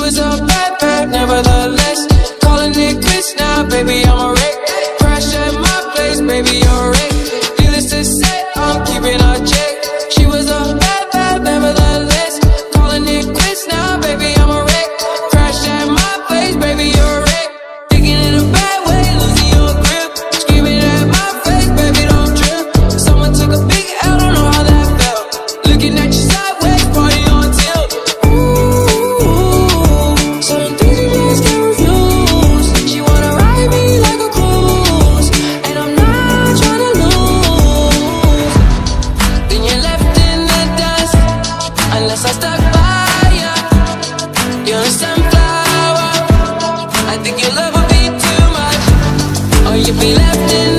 was a bad, bad, nevertheless. Calling it quits now, baby, I'm a wreck. Crash at my place, baby, you're a wreck. Needless to say, I'm keeping a check. She was a bad, bad, nevertheless. Calling it quits now, baby, I'm a wreck. Crash at my place, baby, you're a wreck. Thinking in a bad way, losing your grip. Screaming at my face, baby, don't trip. Someone took a big L, don't know how that felt. Looking at you sideways, party on tilt. Ooh, certain things you just can't refuse. She wanna ride me like a cruise, and I'm not trying to lose. Then you're left in the dust, unless I stuck by ya. You're a sunflower, I think your love will be too much, or you'll be left in